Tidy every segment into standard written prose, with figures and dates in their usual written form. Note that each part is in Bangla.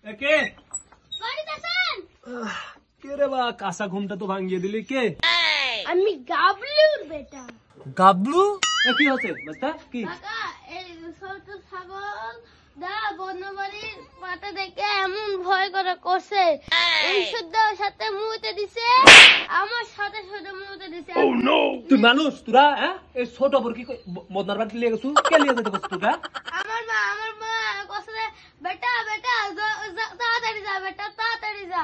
কে কে রে বা কাঁচা ঘুমটা তো ভাঙিয়ে দিলি কে? আমি গাবলুর বেটা। গাবলু? কি হচ্ছে বাচ্চা? কি কাকা এই ছোট ছাগল দা বনবাড়ির পাতা দেখে এমন ভয় করে করছে, ঔষধ দেওয়ার সাথে মুতে দিছে, আমার সাথে সাথে মুতে দিছে। তুই মানুষ তোরা? হ্যাঁ, এই ছোট বর কি মদনার বাড়ি লিয়ে গেছু? কে লিয়ে যেতে বসে তোরা? আমার মা কসে বেটা বেটা তাড়াতাড়ি যা বেটা তাড়াতাড়ি যা।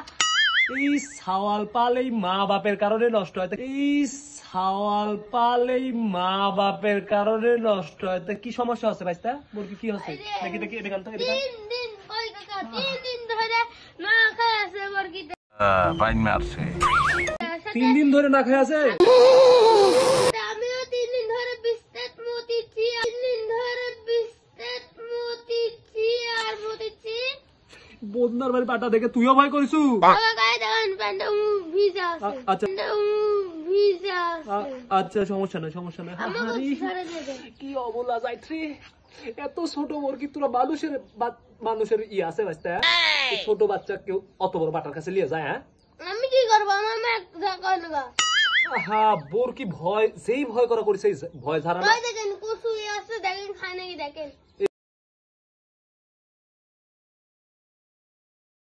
এই সাওয়াল পাল এই মা বাপের কারণে নষ্ট হয়। এই সাওয়াল পাল এই মা বাপের কারণে নষ্ট হয়। তা কি সমস্যা আছে ভাইস্তা? মুরগি কি হচ্ছে? দেখি দেখি এখান থেকে 3 দিন ওই কাকা 3 দিন ধরে না খায় আছে মুরগিটা। বাইন মারছে 3 দিন ধরে না খেয়ে আছে? আমিও 3 দিন ধরে বিস্তার মুতিছি, 3 দিন ধরে বিস্তার মুতিছি আর মুতিছি। বদনার বাড়ি পাটা দেখে তুইও ভয় করিসু? বাবা গায়ে দেখেন প্যান্টটা ভিজা আছে। আচ্ছা ভিজা আছে। আচ্ছা সমস্যা নাই সমস্যা নাই। আমাকে ছেড়ে দে দেন। কি অবলা যাইত্রি, এত ছোট মুরগি তোরা মানুষের ই আছে ভাইস্তা? ছোট বাচ্চা কেউ অত বড় বাটার কাছে নিয়ে যায়? হ্যাঁ আমি কি করবো? আমার মা কয় না। হ্যাঁ বোর কি ভয়, যেই ভয় করা করিস ভয় ধারণা। দেখেন কুসুই আছে, দেখেন খায় নাকি দেখেন।